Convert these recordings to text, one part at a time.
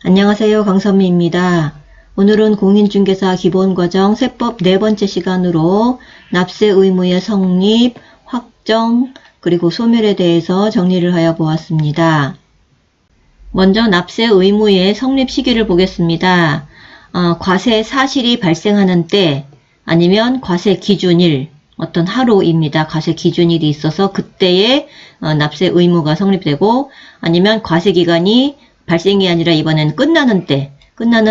안녕하세요. 강선미입니다. 오늘은 공인중개사 기본과정 세법 네 번째 시간으로 납세 의무의 성립, 확정, 그리고 소멸에 대해서 정리를 하여 보았습니다. 먼저 납세 의무의 성립 시기를 보겠습니다. 과세 사실이 발생하는 때 아니면 과세 기준일, 어떤 하루입니다. 과세 기준일이 있어서 그때에 납세 의무가 성립되고 아니면 과세 기간이 발생이 아니라 이번엔 끝나는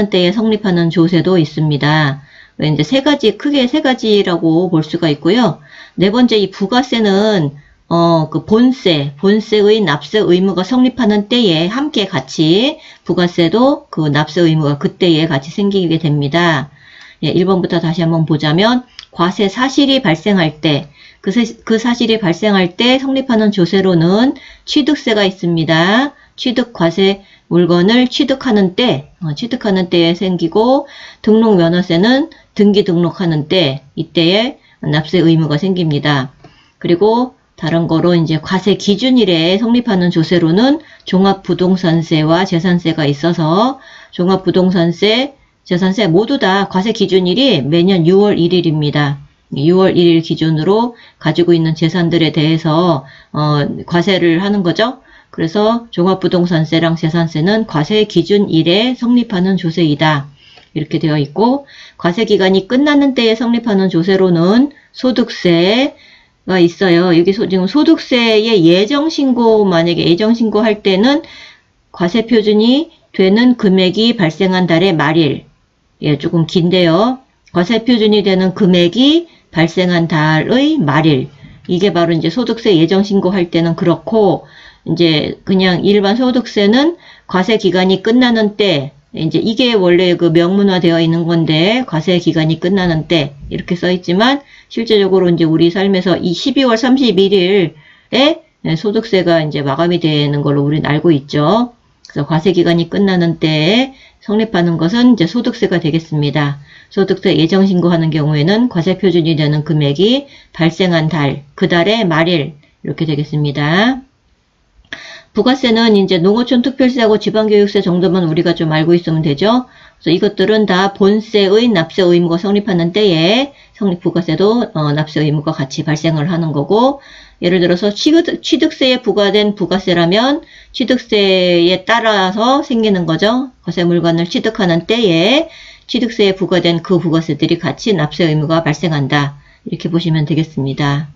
때에 성립하는 조세도 있습니다. 이제 크게 세 가지라고 볼 수가 있고요. 네 번째 이 부가세는 그 본세의 납세 의무가 성립하는 때에 함께 같이 부가세도 그 납세 의무가 그때에 같이 생기게 됩니다. 예, 1번부터 다시 한번 보자면 과세 사실이 발생할 때 그 사실이 발생할 때 성립하는 조세로는 취득세가 있습니다. 취득과세 물건을 취득하는 때에 생기고 등록면허세는 등기 등록하는 때 이때에 납세 의무가 생깁니다. 그리고 다른 거로 이제 과세 기준일에 성립하는 조세로는 종합부동산세와 재산세가 있어서 종합부동산세, 재산세 모두 다 과세 기준일이 매년 6월 1일입니다. 6월 1일 기준으로 가지고 있는 재산들에 대해서 과세를 하는 거죠. 그래서 종합부동산세랑 재산세는 과세 기준일에 성립하는 조세이다. 이렇게 되어 있고 과세 기간이 끝나는 때에 성립하는 조세로는 소득세가 있어요. 여기 지금 소득세의 예정신고, 만약에 예정신고할 때는 과세 표준이 되는 금액이 발생한 달의 말일. 예, 조금 긴데요. 과세 표준이 되는 금액이 발생한 달의 말일. 이게 바로 이제 소득세 예정신고할 때는 그렇고, 이제 그냥 일반 소득세는 과세 기간이 끝나는 때, 이제 이게 원래 그 명문화되어 있는 건데, 과세 기간이 끝나는 때, 이렇게 써 있지만, 실제적으로 이제 우리 삶에서 이 12월 31일에 소득세가 이제 마감이 되는 걸로 우리는 알고 있죠. 그래서 과세 기간이 끝나는 때에 성립하는 것은 이제 소득세가 되겠습니다. 소득세 예정신고하는 경우에는 과세 표준이 되는 금액이 발생한 달, 그 달의 말일, 이렇게 되겠습니다. 부가세는 이제 농어촌 특별세하고 지방교육세 정도만 우리가 좀 알고 있으면 되죠. 그래서 이것들은 다 본세의 납세 의무가 성립하는 때에 부가세도 납세 의무가 같이 발생을 하는 거고, 예를 들어서 취득세에 부과된 부가세라면 취득세에 따라서 생기는 거죠. 과세 물건을 취득하는 때에 취득세에 부과된 그 부가세들이 같이 납세 의무가 발생한다. 이렇게 보시면 되겠습니다.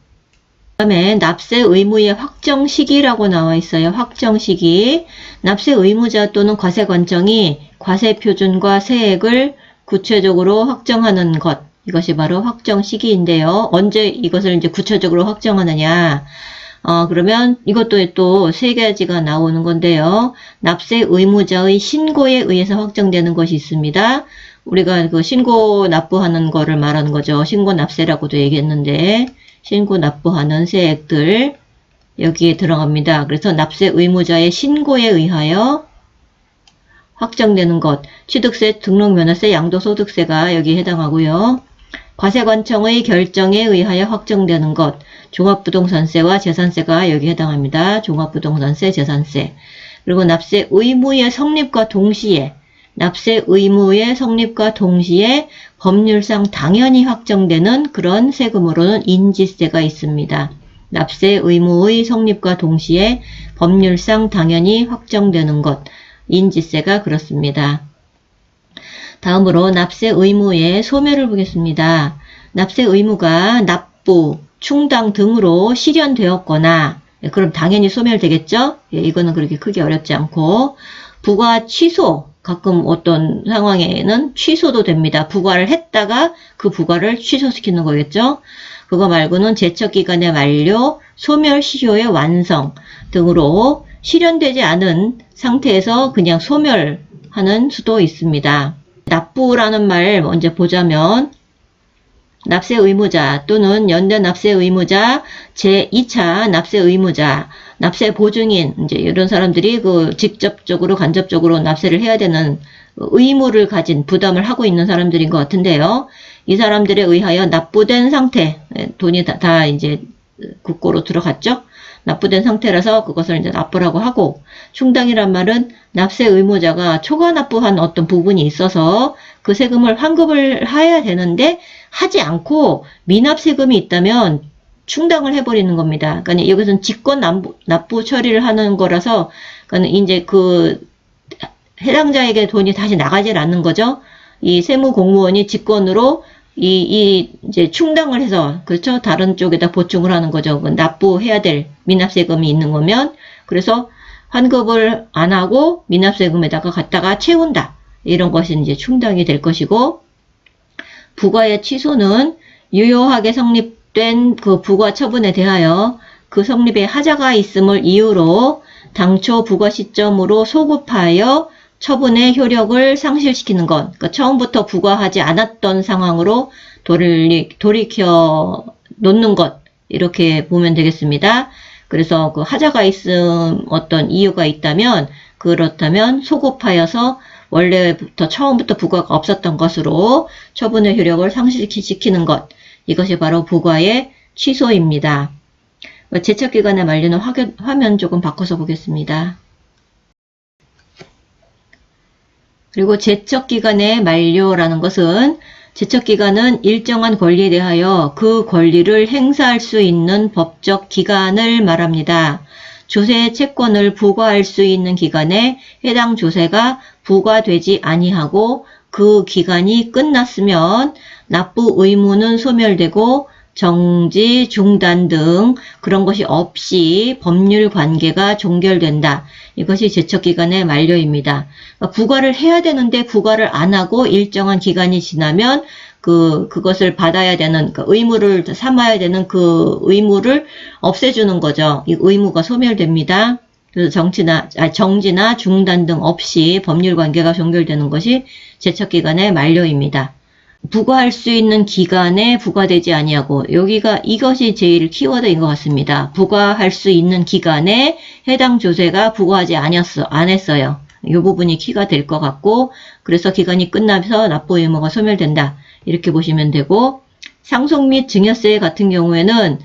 그 다음에 납세 의무의 확정 시기라고 나와 있어요. 확정 시기. 납세 의무자 또는 과세관청이 과세 표준과 세액을 구체적으로 확정하는 것. 이것이 바로 확정 시기인데요. 언제 이것을 이제 구체적으로 확정하느냐. 그러면 이것도 또 세 가지가 나오는 건데요. 납세 의무자의 신고에 의해서 확정되는 것이 있습니다. 우리가 그 신고 납부하는 거를 말하는 거죠. 신고 납세라고도 얘기했는데, 신고 납부하는 세액들 여기에 들어갑니다. 그래서 납세 의무자의 신고에 의하여 확정되는 것, 취득세, 등록면허세, 양도소득세가 여기에 해당하고요. 과세관청의 결정에 의하여 확정되는 것, 종합부동산세와 재산세가 여기에 해당합니다. 종합부동산세, 재산세. 그리고 납세 의무의 성립과 동시에 법률상 당연히 확정되는 그런 세금으로는 인지세가 있습니다. 납세 의무의 성립과 동시에 법률상 당연히 확정되는 것, 인지세가 그렇습니다. 다음으로 납세 의무의 소멸을 보겠습니다. 납세 의무가 납부, 충당 등으로 실현되었거나, 그럼 당연히 소멸되겠죠? 예, 이거는 그렇게 크게 어렵지 않고, 부과 취소, 가끔 어떤 상황에는 취소도 됩니다. 부과를 했다가 그 부과를 취소시키는 거겠죠. 그거 말고는 제척기간의 만료, 소멸시효의 완성 등으로 실현되지 않은 상태에서 그냥 소멸하는 수도 있습니다. 납부라는 말 먼저 보자면, 납세 의무자 또는 연대 납세 의무자, 제2차 납세 의무자, 납세 보증인, 이제 이런 사람들이 그 직접적으로 간접적으로 납세를 해야 되는 의무를 가진 부담을 하고 있는 사람들인 것 같은데요. 이 사람들에 의하여 납부된 상태, 돈이 다 이제 국고로 들어갔죠. 납부된 상태라서 그것을 이제 납부라고 하고, 충당이란 말은 납세 의무자가 초과 납부한 어떤 부분이 있어서 그 세금을 환급을 해야 되는데 하지 않고 미납 세금이 있다면 충당을 해버리는 겁니다. 그러니까 여기서는 직권 납부 처리를 하는 거라서, 그러니까 이제 그 해당자에게 돈이 다시 나가질 않는 거죠. 이 세무 공무원이 직권으로 이제 충당을 해서, 그렇죠? 다른 쪽에다 보충을 하는 거죠. 납부해야 될 미납세금이 있는 거면. 그래서 환급을 안 하고 미납세금에다가 갖다가 채운다. 이런 것이 이제 충당이 될 것이고, 부과의 취소는 유효하게 성립된 그 부과 처분에 대하여 그 성립에 하자가 있음을 이유로 당초 부과 시점으로 소급하여 처분의 효력을 상실시키는 것, 그러니까 처음부터 부과하지 않았던 상황으로 돌이켜 놓는 것, 이렇게 보면 되겠습니다. 그래서 그 하자가 있음 어떤 이유가 있다면, 그렇다면 소급하여서 원래부터 처음부터 부과가 없었던 것으로 처분의 효력을 상실시키는 것, 이것이 바로 부과의 취소입니다. 제척기간의 만료는 화면 조금 바꿔서 보겠습니다. 그리고 제척기간의 만료라는 것은, 제척기간은 일정한 권리에 대하여 그 권리를 행사할 수 있는 법적 기간을 말합니다. 조세의 채권을 부과할 수 있는 기간에 해당 조세가 부과되지 아니하고 그 기간이 끝났으면 납부 의무는 소멸되고 정지, 중단 등 그런 것이 없이 법률 관계가 종결된다. 이것이 제척기간의 만료입니다. 그러니까 부과를 해야 되는데 부과를 안 하고 일정한 기간이 지나면 그것을 받아야 되는, 의무를 삼아야 되는 그 의무를 없애주는 거죠. 이 의무가 소멸됩니다. 그래서 정지나 중단 등 없이 법률 관계가 종결되는 것이 제척기간의 만료입니다. 부과할 수 있는 기간에 부과되지 아니하고, 이것이 제일 키워드인 것 같습니다. 부과할 수 있는 기간에 해당 조세가 부과하지 안 했어요. 이 부분이 키가 될 것 같고, 그래서 기간이 끝나면서 납부 의무가 소멸된다. 이렇게 보시면 되고, 상속 및 증여세 같은 경우에는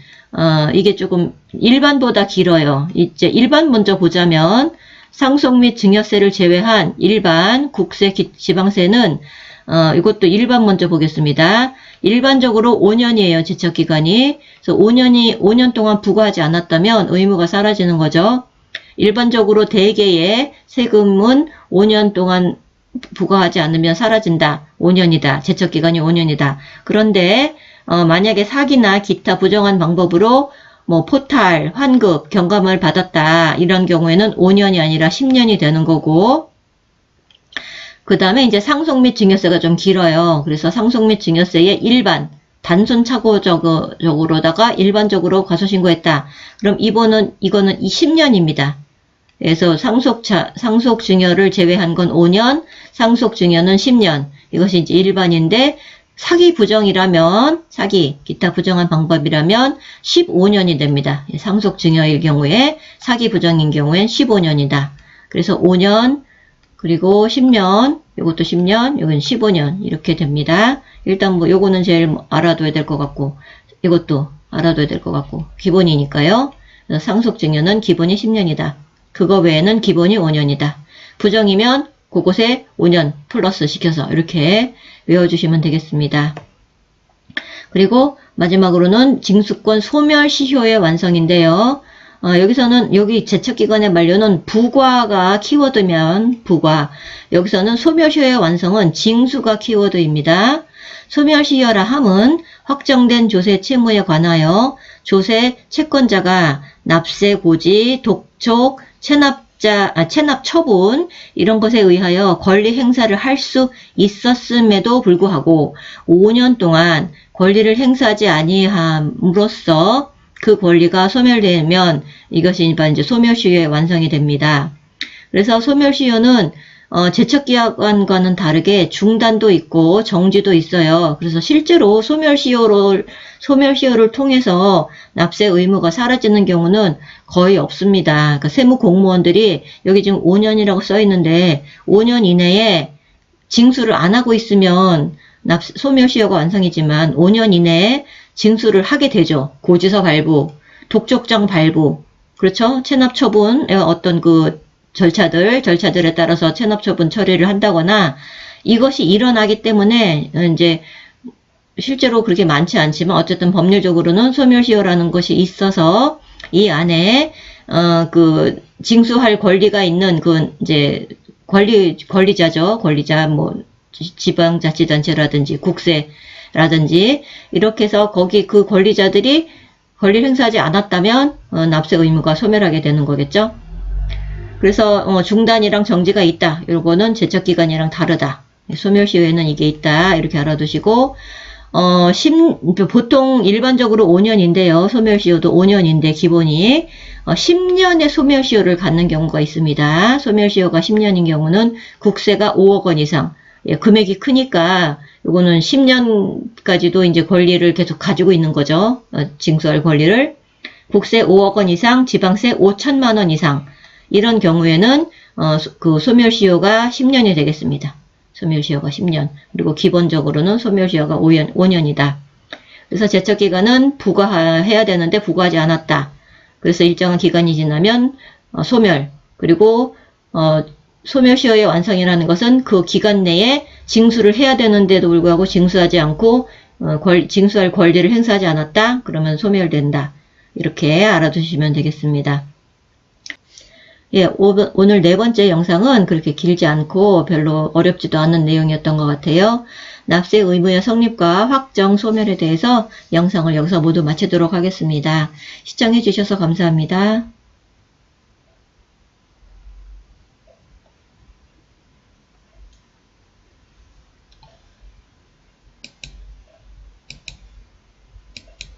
이게 조금 일반보다 길어요. 이제 일반 먼저 보자면, 상속 및 증여세를 제외한 일반, 국세, 지방세는 이것도 일반 먼저 보겠습니다. 일반적으로 5년이에요. 제척기간이. 그래서 5년 동안 부과하지 않았다면 의무가 사라지는 거죠. 일반적으로 대개의 세금은 5년 동안 부과하지 않으면 사라진다. 5년이다. 제척기간이 5년이다. 그런데 만약에 사기나 기타 부정한 방법으로 포탈, 환급, 경감을 받았다. 이런 경우에는 5년이 아니라 10년이 되는 거고, 그 다음에 이제 상속 및 증여세가 좀 길어요. 그래서 상속 및 증여세의 일반, 단순 착오적으로다가 일반적으로 과소신고했다. 그럼 이거는 10년입니다. 그래서 상속 증여를 제외한 건 5년, 상속 증여는 10년. 이것이 이제 일반인데, 사기 부정이라면, 기타 부정한 방법이라면 15년이 됩니다. 상속 증여일 경우에, 사기 부정인 경우엔 15년이다. 그래서 5년, 그리고 10년, 요것도 10년, 요건 15년, 이렇게 됩니다. 일단 요거는 제일 알아둬야 될 것 같고, 이것도 알아둬야 될 것 같고, 기본이니까요. 상속증여는 기본이 10년이다. 그거 외에는 기본이 5년이다. 부정이면 그곳에 5년 플러스 시켜서 이렇게 외워주시면 되겠습니다. 그리고 마지막으로는 징수권 소멸시효의 완성인데요. 여기서는 여기 제척기간의 만료는 부과가 키워드면 부과, 여기서는 소멸시효의 완성은 징수가 키워드입니다. 소멸시효라 함은 확정된 조세 채무에 관하여 조세 채권자가 납세 고지, 독촉, 체납 처분 이런 것에 의하여 권리 행사를 할 수 있었음에도 불구하고 5년 동안 권리를 행사하지 아니함으로써 그 권리가 소멸되면 이것이 이제 소멸시효의 완성이 됩니다. 그래서 소멸시효는 제척기간과는 다르게 중단도 있고 정지도 있어요. 그래서 실제로 소멸시효를 통해서 납세 의무가 사라지는 경우는 거의 없습니다. 그러니까 세무 공무원들이 여기 지금 5년이라고 써 있는데 5년 이내에 징수를 안 하고 있으면 소멸시효가 완성이지만 5년 이내에 징수를 하게 되죠. 고지서 발부, 독촉장 발부, 그렇죠? 체납 처분 어떤 그 절차들에 따라서 체납 처분 처리를 한다거나 이것이 일어나기 때문에 이제 실제로 그렇게 많지 않지만 어쨌든 법률적으로는 소멸시효라는 것이 있어서 이 안에 그 징수할 권리가 있는 그 이제 권리자죠. 권리자 뭐 지방자치단체라든지 국세라든지 이렇게 해서 거기 그 권리자들이 권리를 행사하지 않았다면 납세 의무가 소멸하게 되는 거겠죠. 그래서 중단이랑 정지가 있다. 이거는 제척기간이랑 다르다. 소멸시효에는 이게 있다. 이렇게 알아두시고 보통 일반적으로 5년인데요. 소멸시효도 5년인데 기본이 10년의 소멸시효를 갖는 경우가 있습니다. 소멸시효가 10년인 경우는 국세가 5억 원 이상, 금액이 크니까 이거는 10년까지도 이제 권리를 계속 가지고 있는 거죠. 징수할 권리를. 국세 5억 원 이상, 지방세 5천만 원 이상 이런 경우에는 그 소멸시효가 10년이 되겠습니다. 소멸시효가 10년. 그리고 기본적으로는 소멸시효가 5년이다. 그래서 제척기간은 부과해야 되는데 부과하지 않았다. 그래서 일정한 기간이 지나면 소멸. 그리고 소멸시효의 완성이라는 것은 그 기간 내에 징수를 해야 되는데도 불구하고 징수하지 않고 징수할 권리를 행사하지 않았다. 그러면 소멸된다. 이렇게 알아두시면 되겠습니다. 예, 오늘 네 번째 영상은 그렇게 길지 않고 별로 어렵지도 않은 내용이었던 것 같아요. 납세 의무의 성립과 확정, 소멸에 대해서 영상을 여기서 모두 마치도록 하겠습니다. 시청해 주셔서 감사합니다.